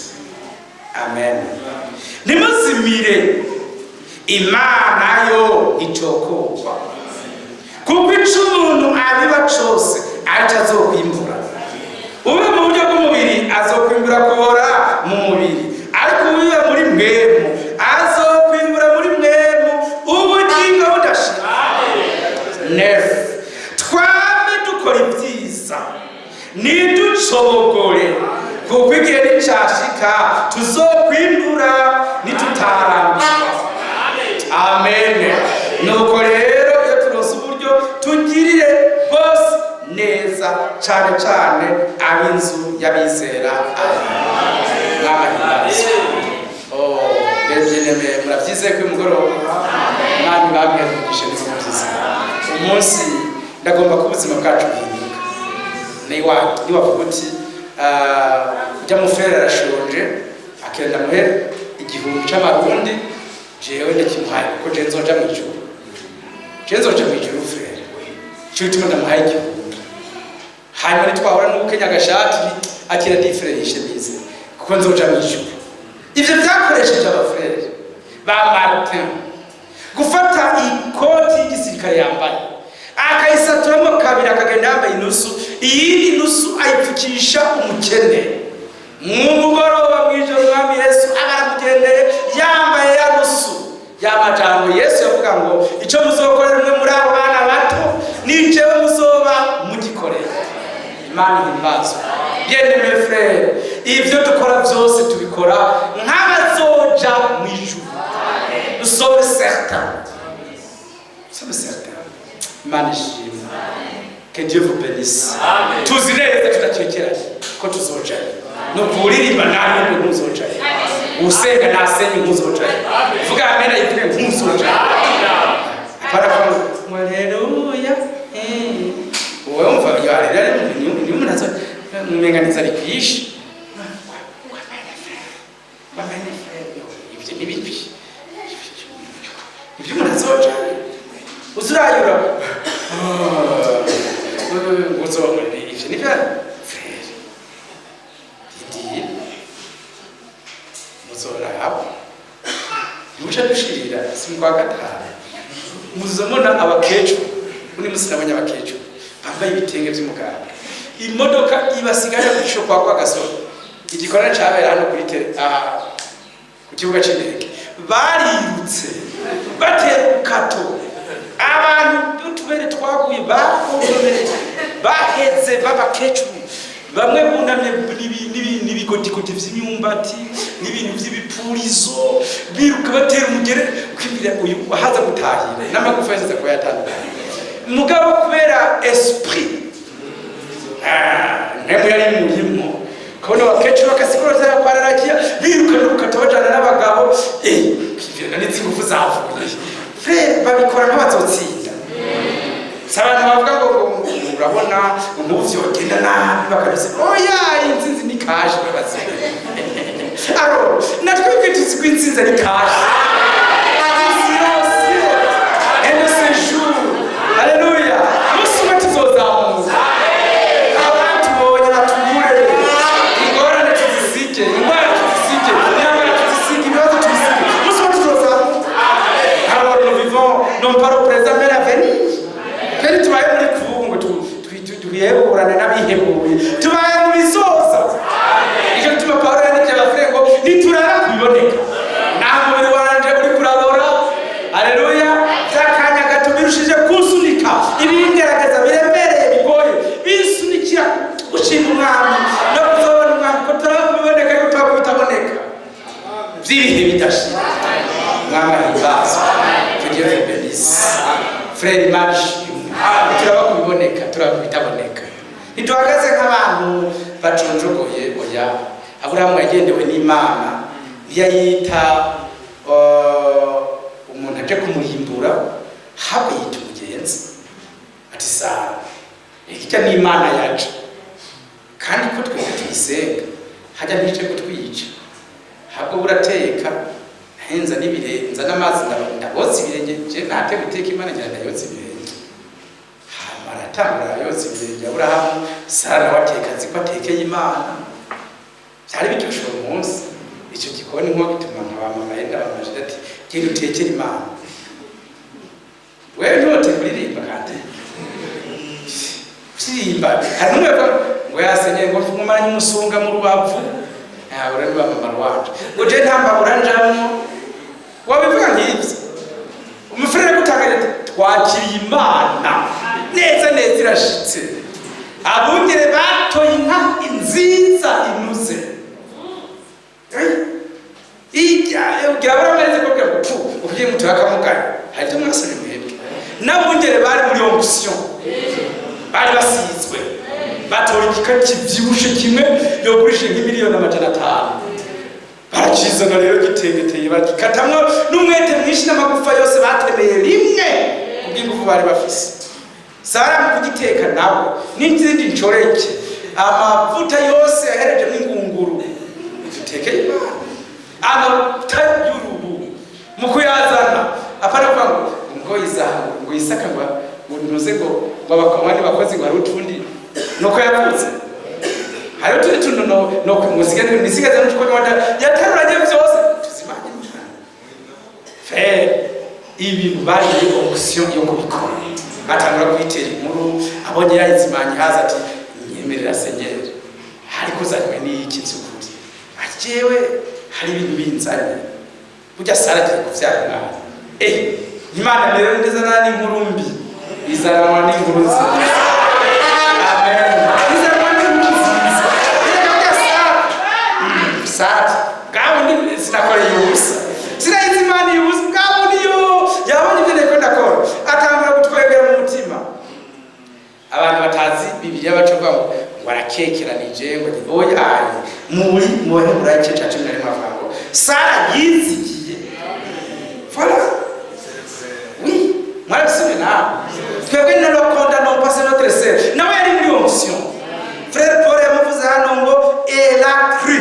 Amen. Nimuzimire Imana yo icokogwa kuko ico umuntu abiba cose aca azokwimbura. Ube mu buryo bw'umubiri azokwimbura kubora mu mubiri, ariko ubibe muri mwemu azokwimbura muri mwemu ubugingo budashira. Nef twame dukora ibyiza niducogore kuko igihe nicashika tuzokwimbura nitutarambirwa. Amen. Nuko rero iyo turonse uburyo tugirire bose neza cyane cyane ab'inzu y'abizera. Murabyizeye ko umugoroba mwami babwirije neza byiza. Umunsi ndagomba ko ubuzima bwacu buhinduka. Niwavuga uti ujya mu frere arashonje akenda muhere 1000 cy'amarundi jewe ndakimuhaye kuko je nzoja mu ijuru. Je nzoja mu ijuru frere. Cyituma ndamuhaye 1000. Hanyuma nitwahora n'ubukenya gashati akira diferenishe bize kuko nzoja mu ijuru. Ivyo byakoresheje abafrere ba Martin gufata ikoti y'igisirikare yambaye akayisaturamo kabiri akagenda yambaye inusu, iyindi nusu ayipfukisha umukene. Mu mugoroba mw'ijoro mwami Yesu aramugendeye yambaye ya nusu y'amajambo Yesu yavuga ngo ico muzokorera mwe muri abo bana bato ni jewe muzoba mugikorera. Imana ihimbazwe. Bien mes frères, ivyo dukora byose tubikora nk'abazoja mu ijuru. Nous sommes certains. Nous sommes certains. Imana ishimwe. Que Dieu vous bénisse. Tuzireze tudakekeranye ko tuzoja. Nukuririmba nawe ntuzoja. Usenga nasenye ntuzoja. Vuga amena yitwe ntuzoja. Haleluya. Wewe umva yale ni umuntu mumenganiza rikwishi. Ibyo ni bibi. Ibyo murazoja. Uzurayura. Uzoja ibyo ni bya frere. Idi. Muzora hapo. Mucha dushirira simkwa gatara. Muzomona abakecu. Uni musinabanya abakecu. Bambaye ibitenge by'umuganda. Imodoka ibasigaje gushokwa kwa gasoro. Igikorana cyabera hano kuri ku kibuga cy'indege. Barirutse baterukato. Abantu tubere twaguye bakomere baheze babakecu. Bamwe bunamye n'ibigodikodi by'imyumbati n'ibintu by'ibipurizo biruka batera umugere kwibira uyu haza gutahira n'amagufa yose ko yatandukanye. Mugabo kubera esprit nemu yari murimo kone wakecu bakasikoroza yakwararakiya biruka n'ukatobajana n'abagabo kivira n'inzingufu zavuye frère babikora n'abazotsinda. Sabana bavuga ngo urabona umuvyo genda nabi bakabise oya inzinzi ni kaje babaze. Aro natwe kwitsi kwinzinza ni kaje. Et le séjour. Alléluia. Nous sommes tous aux âmes. Abantu bonye batumure. Ingorane tuzisike, ingorane tuzisike, ingorane tuzisike, ibibazo tuzisike. Nous sommes tous aux âmes. Alors nous vivons non pas au présent mais l'avenir. Kandi tubaye muri kubungo tubiheburana n'abihebuye. Tubaye mu bisoza. Icyo tuma Paulo yandikira abafrere ngo niturara kubiboneka. Naho umubiri wanje uri kurabora. Alléluia. Zakanya gatubirushije kusunika. Ibingerageza biremereye bigoye. Bisunikira gushima umwami. No kuzobona umwami ko turara kubiboneka yuko twakubitaboneka. Vyibihe bidashira. Mwami ahimbaza. Tugiye kubelisa. Frère Marsh. Turaba kubiboneka turabitaboneka. Nituhagaze nk'abantu baconjogoye oya. Aburahamu yagendewe n'Imana yayita umuntu aje kumuhimbura habe yita umugenzi ati Sara ijya n'Imana yacu kandi ko twese tuyisenga hajya ntice ko twiyica habwo burateka henza n'ibirenza n'amazi ndaboza ibirenge je nate guteka Imana ngira ndayoza ibirenge maratangura yoza ibirenge Aburahamu Sara wateka ziko atekeye Imana byari biryoshe uwo munsi icyo gikoni nko gituma nk'abamama yenda bamajije ati genda utekere Imana wewe ntote kuririmba kandi kuririmba hari n'umwe ngo yasenye ngo mfumaranye umusunga mu rubavu uri bamama wacu ngo je ntambabura njamo wabivuga nk'ibyo umufurere gutanganya twakiriye Imana neza neza irashitse abungere batoye inka nziza inuze ugira barameze ko bwako ugiye mutakamugaye hari tumwasone mwebwe n'abungere bari muri onction bari basizwe batora igika kivyibushe kimwe yogurishe nk'imiliyoni 500 barakizana rero gitengeteye bagikatamwo n'umwete mwinshi n'amagufa yose batemeye rimwe kubw'ingufu bari bafise Sara mu kugiteka nawe n'izindi ncoreke amavuta yose yahereje n'ingunguru dutekeye Imana amavuta y'urubu mu kuyazana apana kwa ngo izahabu ngo isaka ngo nuze ngo abakomani bakoze ngo ari utundi nuko yavuze hari utundi tuntu no kumusigana nisigaza n'uko yataruranye byose tuzimanye fe ibintu bari option yo kubikora atangura kwitera inkuru abonye yayizimanye haza ati nyemerera senyeri ariko zanywe n'iki by'ukuri ajewe hari ibintu binzanye burya Sara agiye kuvyara mwana Imana rero ndeza nani inkuru mbi izanwa n'inkuru nziza amen izanwa n'inkuru nziza reka Sara gabundi sinakoreye ubusa sinayizi Imana yubusa gabundi yo yabonye ibyo ndiko ndakora atangura gutwegera mu mutima abantu batazi Bibiliya bacuvuga ngo arakekeranije ngo oya muri muhe murace cha 11 mavango Sara yizigiye voilà oui moi c'est là twebwe ne le condamnons pas c'est notre sœur nawe yari muri onction frère Paul yamuvuze hano ngo elle a cru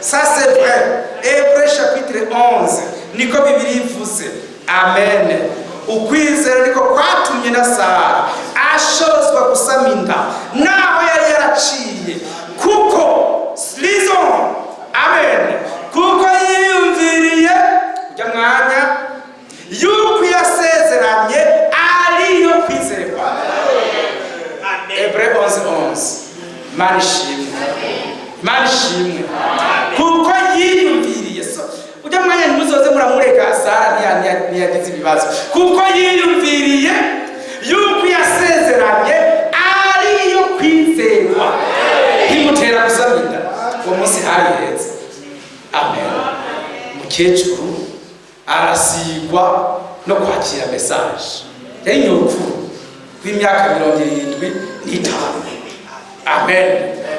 ça c'est vrai Hébreux chapitre 11 niko Bibiliya ivuze amen ukwizera niko kwatumye na Sara ashozwa gusama inda naho yari yaraciye kuko lison amen kuko yiyumviriye kujya mwanya yuko yasezeranye ariyo kwizerwa Hébreux 11:11 manishimwe kuko yiyumviriye so ujya mwanya ntimuzoze muramureka Sara ntiyagize ibibazo kuko yiyumviriye yuko yasezeranye ariyo kwizerwa himutera gusabinda uwo munsi hariheze amen mukecuru arasigwa no kwakira message yari nyurupfu rw'imyaka 75 amen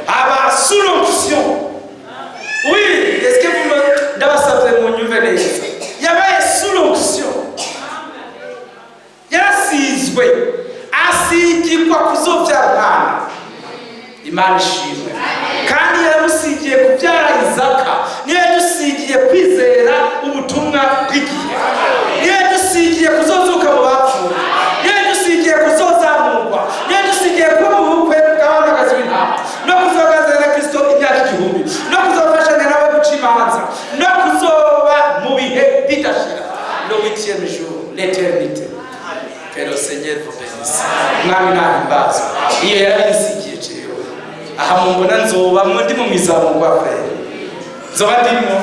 aba sous l'onction oui est-ce que vous me ndabasabye mu nyumve neza yabaye sous l'onction yarasizwe asigirwa kuzobyara umwana Imana ishimwe kandi yaramusigiye kubyara Isaka niyo yadusigiye kwizera ubutumwa bw'igihe niyo yadusigiye kuzozuka mu bapfuye niyo yadusigiye kuzozamurwa niyo yadusigiye kuba mu bukwe bw'abamagazi w'intama no kuzogazana na Kristo imyaka 1000 no kuzofashanya nawe guca imanza no kuzoba mu bihe bidashira le 8e jour l'éternité que le Seigneur vous bénisse mwami nahimbaza iyo yarabisigiye cyo aha mumbona nzoba ndi mu mizamo kwa frere nzoba ndimo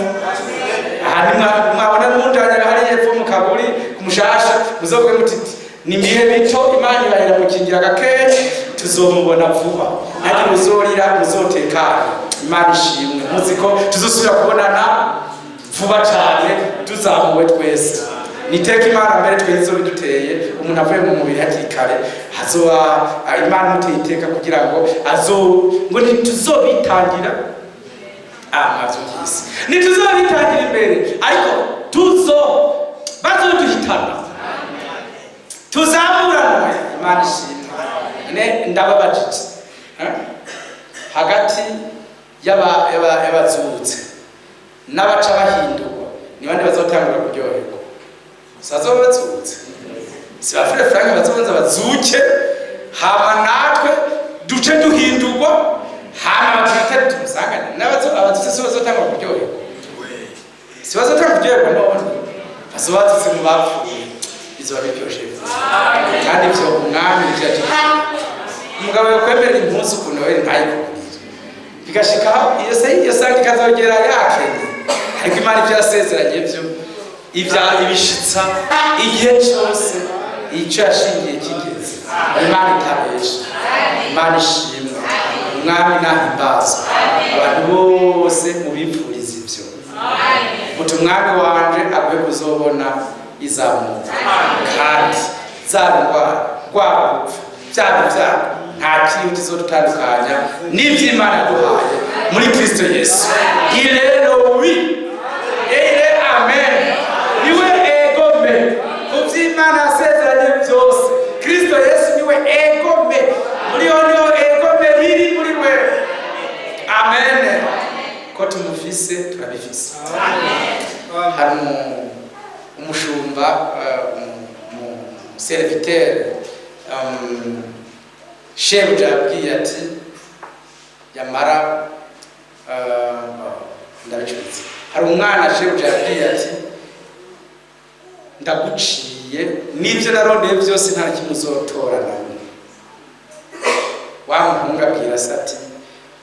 aha mwabona mundanya hari yepfo mu kaburi kumushasha muzovuge muti ni mihe bito Imana irahera mukingira gakeye tuzomubona vuba nati muzorira muzotekana Imana ishimwe muziko tuzosubira kubonana vuba cyane tuzamuwe twese niteka Imana mbere twezo biduteye umuntu avuye mu mubiri hakikare hazoba Imana mutiteka kugira ngo ngo ntituzobitangira amavyukisi ntituzobitangira imbere ariko bazoduhitana tuzamurana Imana ishimwe ne ndababajije hagati y'abazutse n'abaca bahindurwa ni bande bazotangura kuryoherwa? Sazo bazutse si bafire frank bazonza bazuke hama natwe duce duhindurwa hama batete tumusangane abazutse si bazotangura kuryoherwa, si bazotangura kuryoherwa none bazobatse mu bapfuye bizoba biryoshe kandi byo umwami byaje umugabo yokwemera impunzi ukuntu we ntayikubwira bigashika iyo sangi kazogera yakenye ariko Imana ibyo yasezeranye byo ibishitsa igihe cyose icyo yashingiye kigeze. Imana itabesha, Imana ishimwe, umwami nahimbazwa, abantu bose mubipfuriza ibyo muti umwami wanje agwe kuzobona izamuka kandi zarwa rwabupfa byaha nta kintu kizodutandukanya n'ivy'Imana yaduhaye muri Kristo Yesu. Amen. Niwe egome kuvy'Imana yasezeranye byose. Kristo Yesu niwe egome muri niho egome riri muri we. Amen. Ko tumufise turabifise. Hari umushumba serviteur shebuja yabwiye ati yamara ndabicuza. Hari umwana shebuja yabwiye ati ndaguciye n'ibyo narondeye byose nta kimuzotorana. Wa muhungu abwira se ati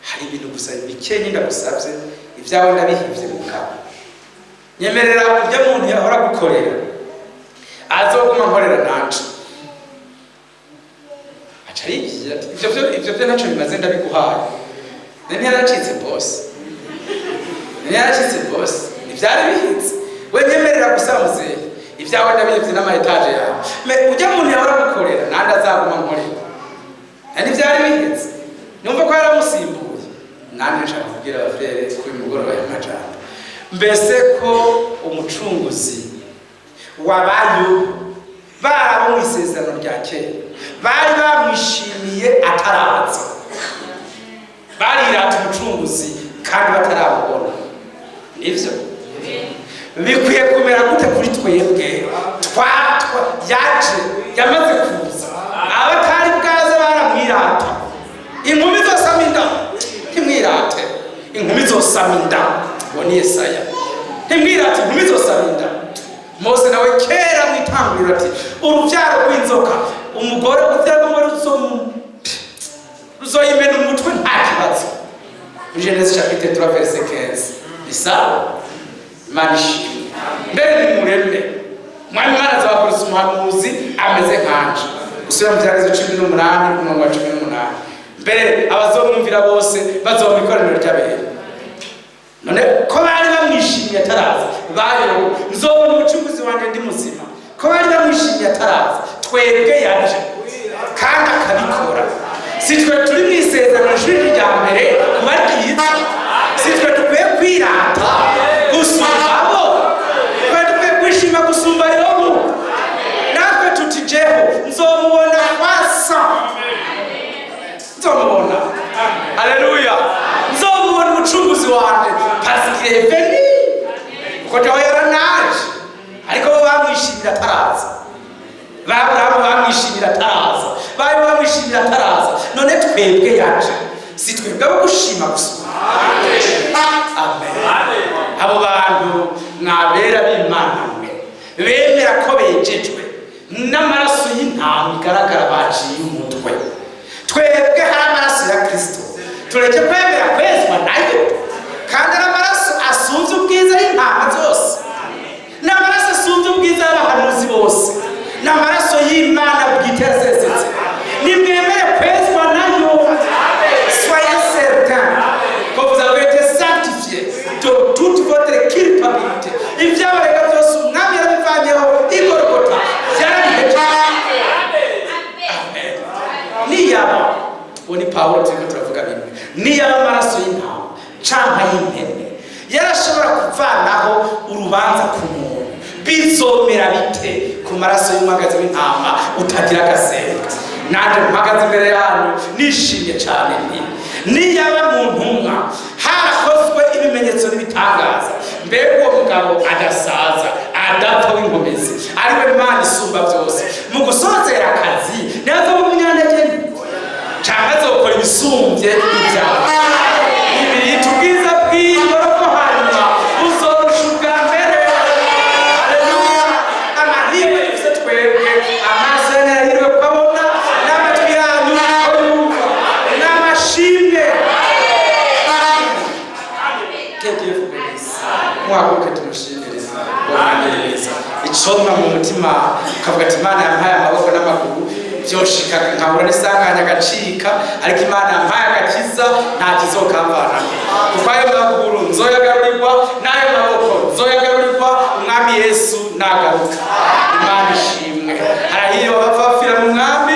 hari ibintu gusa bikenye ndagusabye ibyawe ndabihivye mu kabo nyemerera ujya muntu yahora gukorera azoguma nkorera nanje acarigiye ati ivyo naco bimaze ndabiguhaye nene yaracitse boss ivyari bihinze we nyemerera gusa muzehe ibyawe ndabihivye n'ama etage yawe ujya muntu yahora gukorera nande azaguma nkorera nani ivyari bihinze numva ko yaramusimbuye nande nshaka kugira abafrere kuri mugoroba y'amajambo mbese ko umucunguzi wabayo barabo mu isezerano rya kera bari bamwishimiye ataraza barirata umucunguzi kandi batarabona nivyo bikwiye kumera gute kuri twebwe yaje yamaze kuza abatari bwaza baramwirata inkumi zosama inda ntimwirate inkumi zosama inda boni Yesaya ntimwirate inkumi zosama inda. Mose nawe kera mwitangurira ati uruvyaro rw'inzoka umugore uvyarwamo ruzoyimena umutwe nta kibazo. Genèse chapitre 3 verset 15 bisawa Imana ishimwe mbere ni muremure mwami Imana azabakoresha umuhanuzi ameze nkanje gusubira mu Byagezo 18 ku murongo wa 18 mbere abazomwumvira bose bazoba mu ikoraniro ry'abera. None ko bari bamwishimiye ataraza bayo nzobona umucunguzi wanje ndi muzima ko bari bamwishimiye ataraza twebwe yaje kandi akabikora. Si twe turi mu isezerano shuri rya mbere kubagiza si twe tukwiye kwirata gusumba abo twe tukwiye kwishima gusumba yobu natwe tutijeho nzomubona kwasa nzomubona. Haleluya. Nzomubona umucunguzi wanje pasikire veni kuko tawe yaranaje ariko bo bamwishimira ataraza. Baburahamu bamwishimira ataraza bari bamwishimira ataraza none twebwe yaje si twebwe abo gushima gusa. Amen. Abo bantu mwabera b'Imana mwe bemera ko bejejwe n'amaraso y'intama igaragara baciye umutwe. Twebwe hari amaraso ya Kristo tureke kwemera kwezwa nayo kandi n'amaraso asunze ubwiza y'intama zose n'amaraso asunze ubwiza y'abahanuzi bose n'amaraso y'Imana bwite yasesetse nimwemere kwezwa nayo. Soyez certain que vous avez été sanctifiés de toute votre culpabilité. Ibyabareka byose umwami yabivanyeho igorogota byarabihejeje. Amen. Niyaba oni Pawulo turiko turavuga bimwe niyaba amaraso y'intama canka y'impene yarashobora kuvanaho urubanza ku muntu bizomera bite ku maraso y'umwagazi w'intama utagira agasenga. nanjye mpagaze imbere yanyu nishimye cyane niyaba mu ntumwa harakozwe ibimenyetso n'ibitangaza, mbega uwo mugabo adasaza adapfa w'inkomezi ariwe Mana isumba byose, mu gusozera akazi ntiyava mu munyantege cyangwa azokora ibisumbye ibyawe. Ibi tubwiza bwiwe ko hanyuma uzorusha ubwa mbere. Haleluya! Amahirwe dufite twebwe, amaso yanyu arahirwe kubabona, n'amatwi yanyu yumva, n'amashimwe. Muhaguruke tumushimire wamwanyereza icoma mu mutima ukavuga ati Imana yampaye amaboko n'amaguru byoshika nkabura n'isanganya agacika, ariko Imana yampaye agakiza nta kizokamvana, kuko ayo maguru nzoyagarurirwa n'ayo maboko nzoyagarurirwa umwami Yesu nagaruka. Imana ishimwe. Harahiye abapfapfira mu mwami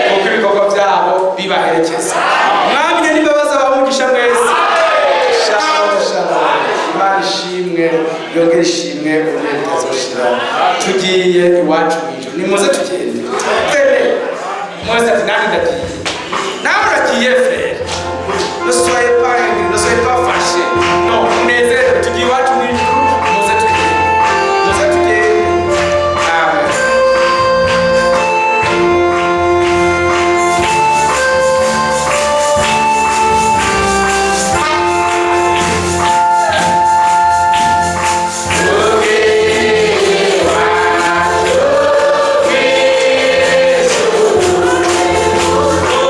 kuko ibikorwa byabo bibaherekeza. Umwami n'imbabazi abamugisha mwese. Shalom shalom. Imana ishimwe yongera ishimwe ubundi butazoshira. Tugiye iwacu mw'ijuru, nimuze tugende. Mwese ati nani ndagiye, nawe uragiye frere, ne soyez pas inquiets, ne soyez pas fâchés, non, munezero, tugiye iwacu mw'ijuru, muze tugende, muze tugende. Amen. Oh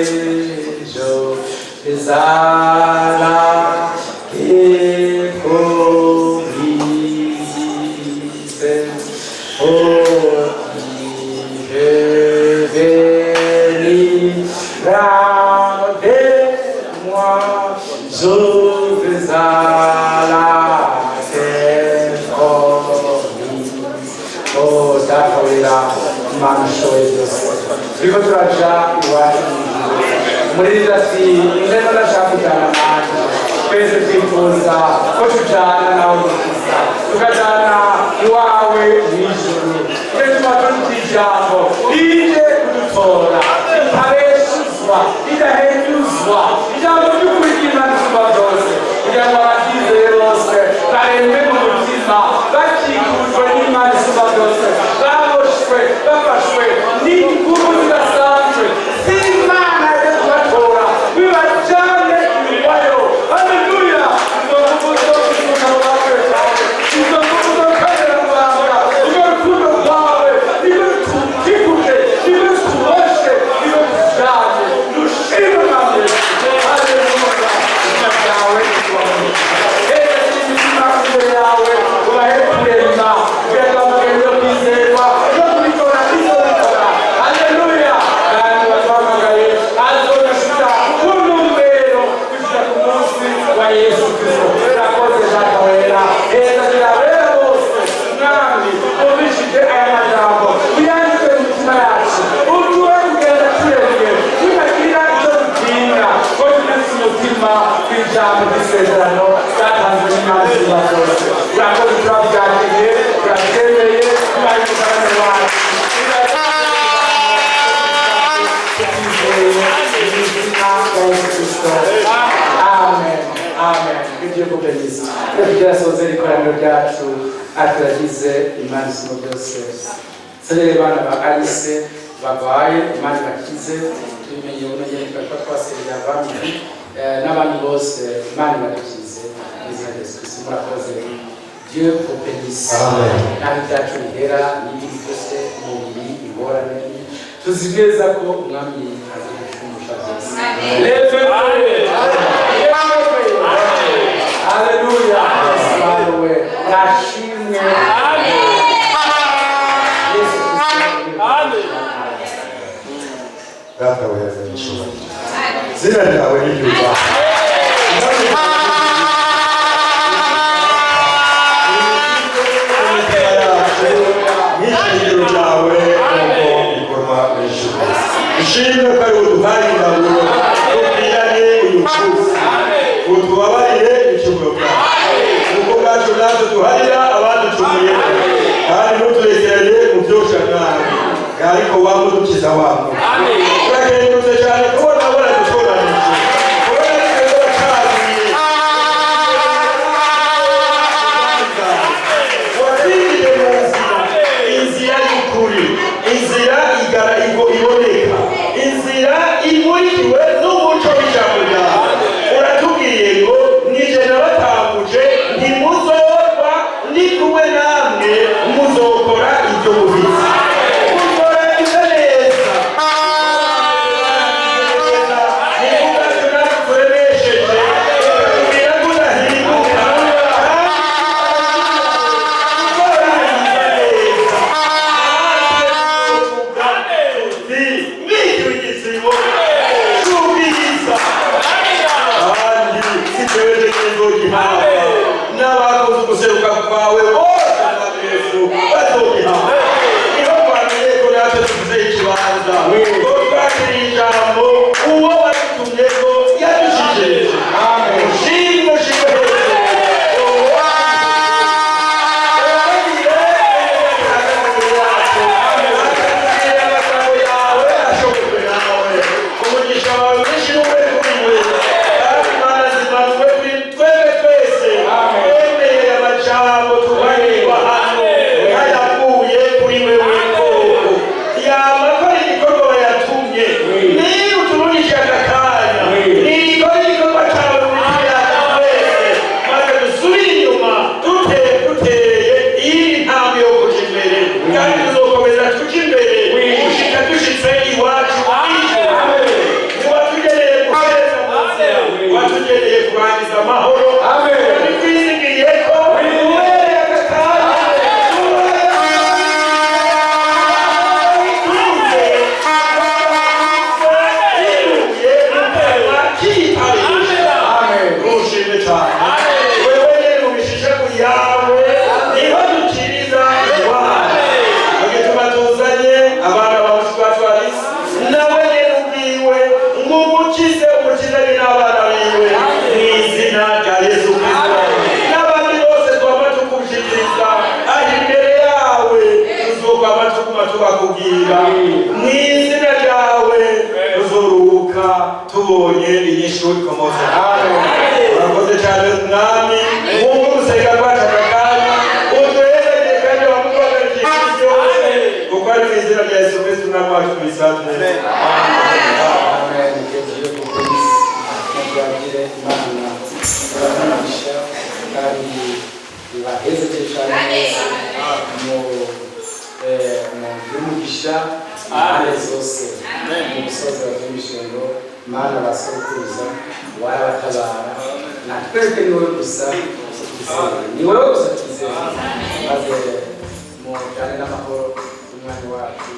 desejo pesar que corriste por revenir de moi je desala oh dakawira Imana ishoboye byose turiko turaja iwacu muriza ati ingano ndashaka kujana nanjye twese twifuza ko tujana nawe mukiza tukajana iwawe mw'ijuru twese tubatondetse ijambo rije kudutora ritabeshuzwa ridahinduzwa ijambo ry'ukuri ry'Imana isumba byose kugira ngo abaryizeye bose barembe mu mutima bakikujwe n'Imana isumba byose baboshwe bafashwe n'inkuru zidasanzwe z'Imana yo kubatora bibajane iwayo. Haleluya! izo nkuru zo kuzuka rwawe izo nkuru zo kwera rwanga izo rukundo rwawe nizo tukikuje nizo tuboshe nizo tujanye dushime mwami. Haleluya! izina ryawe ritubaho imitima imbere yawe ubahe kurema kugira ngo yo kwizerwa no kubikora bizobikora. Haleluya! kandi baduhamagaye azonashira ku ntumbero kugira ku munsi wa Yesu Kristo. Urakoze Data wera heza zirabera bose mwami ubishije aya majambo uyandike mu mitima yacu utuwe kugenda turenge tukagira icyo dutinya ko tumenye umutima kw'ijambo ry'isezerano ryatanzwe n'Imana isumba byose. Urakoze turabyakiriye turabyemeye tubaye umugabane wacu amen amen. Ibyo kubeniza byasoze ikoraniro ryacu aturagize Imana isumba byose. Serere bana ba Alice bagwaye Imana bakize tubimenye uno nyene twari twaserera abandi n'abandi bose Imana bakize izina rya Yesu Kristo. Murakoze Dieu vous bénisse. Amen. Kandi byacu bihera n'ibindi byose umubiri ingorane tuzi neza ko umwami azidushumusha byose. Haleluya! Amen. Nashimwe. Yesu Kristo. Data wera n'ishobora zina ryawe n'iryubahwe n'ishingiro ryawe nuko bikorwa mw'ijuru. Ishimwe ko ari uduhaye ingabo dukwiranye uyu munsi utubabarire ibicumuro byacu kuko bwacu natwe duharira abaducumuye kandi ntuturekerere mu byosha nabi ariko wamudukiza wabo. Uragendutse cyane kubona baradutoranije kubona neza bacaziye watindiye mu inzira y'ukuri inzira iboneka inzira imurikiwe n'umuco w'ijambo ryawe. Uratubwiye ngo nije nabatambuje ntimuzorwa ndi kumwe namwe muzokora ibyo mubizi. N'abakoze ukuseruka kwawe bose na Yesu bazogihawe. Niho twamenye ko natwe tuvuze ikibanza ko twakiriye ijambo uwo wadutumyeko yadushikirije. Ushimwe Amen. ishuri komoza. Urakoze cyane mwami, Mungu gusenga kwacu akakanya, uduhereye kandi wamutwagarikiye isi yose, kuko ari mu izina rya Yesu Kristo umwami wacu tubisabye. Amen. Tugiye gukomeza kugira Imana iramugisha kandi ibaheze cyane mu umugisha impande zose mu musozi wa Kimishengo Mana basokuruza warabatabara natwebwe ni wowe gusa ni wowe gusa twizeye maze mu cyane n'amahoro umwanya wacu